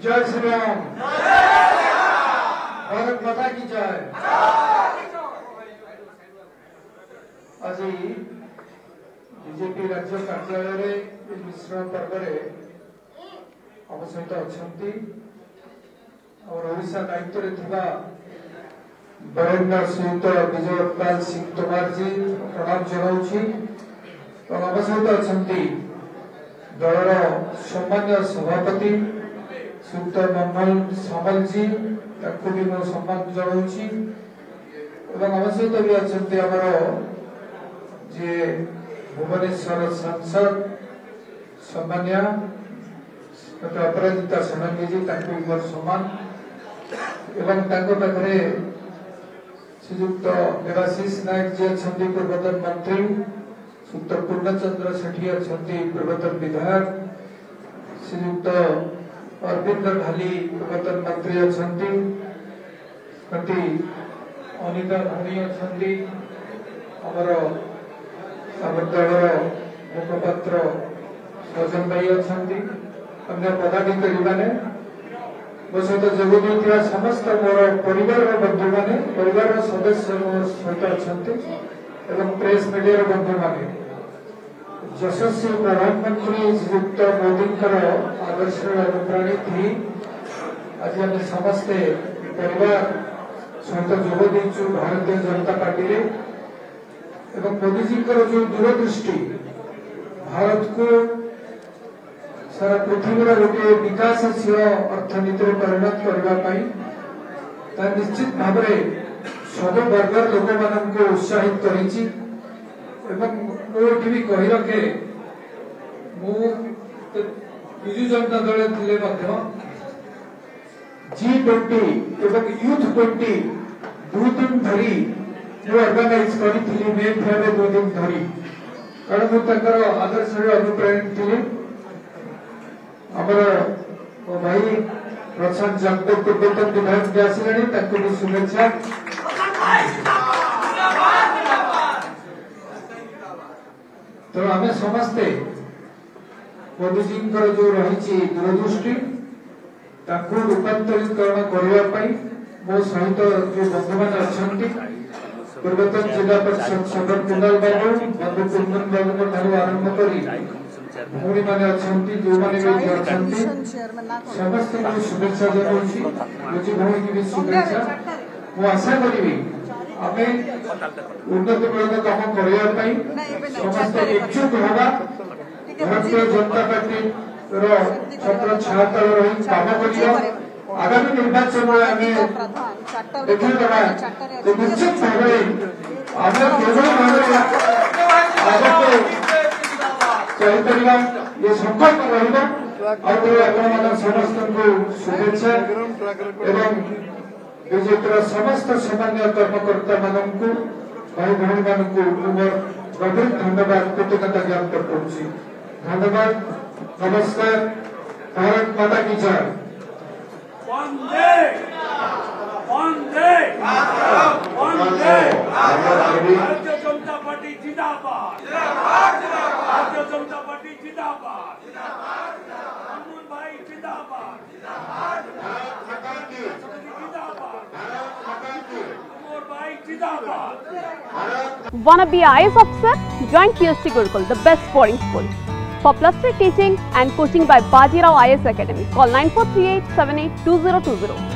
जय श्री राम। भारत माता की जय। आज बीजेपी राज्य कार्यालय मिश्रण पर्व आम सहित अच्छा और ओडिशा दायित्व बरेन्द्र सहित विजय पाल सिंह तोमार जी प्रणाम जनाऊँ और आम सहित अच्छा दलर सम्मान्य सभापति सुक्त मनमोहन सामल जी भी मो सम्मान जनाऊँ आम सहित भी अच्छा आमर जे भुवनेश्वर सांसद सम्मान्य अपराजिता षडंगी जी मोर सम्मान एवं पाखे श्रीजुक्त देवाशीष नायक जी अच्छा पूर्वतन मंत्री सुक्त पूर्णचंद्र सेठी अच्छा पूर्वतन विधायक श्रीजुक्त अरविंद ढाली पूर्वतन मंत्री अच्छा अनिता धनी अच्छा आमर दलर मुखपात्र सजन भाई अच्छा अन्य पदाधिकारी मैंने मो सहित जोग समस्त मोर परिवार बंधु मैंने परिवार सदस्य मो सहित अच्छा प्रेस मीडिया बंधु मैंने यशस्वी प्रधानमंत्री श्रीयुक्त मोदी आदर्श अनुप्राणित थी आज आम समस्ते परिवार सहित जोग देचु भारतीय जनता पार्टी रे एवं मोदी जी जो दूरदृष्टि भारत को सारा पृथ्वी गोटे विकासशील अर्थनीति परिणत करने निश्चित भाव सब वर्ग लोक मान उत्साहित करी कही रखे विजु जनता दल थे G20 एवं यूथ 20 दु दिन धरी ऑर्गेनाइज करी मे फेयर 2 दिन धरी कारण मुझे आदर्श अनुप्राणित थी आमर भाई प्रशांत जगदेव पूर्वतन विधायक भी आसिले भी शुभेच्छा तो आम समस्ते मोदी जी जो रही दूरदृष्टि रूपांतरीकरण करने मो सहित जो बंधु मैंने अच्छा पूर्वतन जिला परिषद सदर कुंडल बाबू बंधु कुंदन बाबू ठार आरंभ कर भूरी मैंने अच्छा जो मैंने भी अच्छा समस्त शुभेच्छा जनाऊँ बुझी भूमि की भी शुभेच्छा मु आशा करी आम उन्नतिमूलक काम करने समस्त इच्छुक हवा भारतीय जनता पार्टी छत्र छात्र रही काम कर आगामी निर्वाचन में आम देखा निश्चित भाव ये संकल्प रहा समस्त को शुभेच्छा एवं बीजेपी समस्त सामान्य कर्मकर्ता मानक भाई भौणी मानक गभीर धन्यवाद कृतज्ञता ज्ञापन करुच्ची। धन्यवाद। नमस्कार। भारत माता की जय। भारतीय जनता पार्टी जिंदाबाद। भारतीय जनता पार्टी जिंदाबाद। मनमोहन भाई जिंदाबाद। Wanna be IAS officer? Join PST Gurukul, the best boarding school. For plus 3 teaching and coaching by Bajirao IAS Academy, call 9438 782020.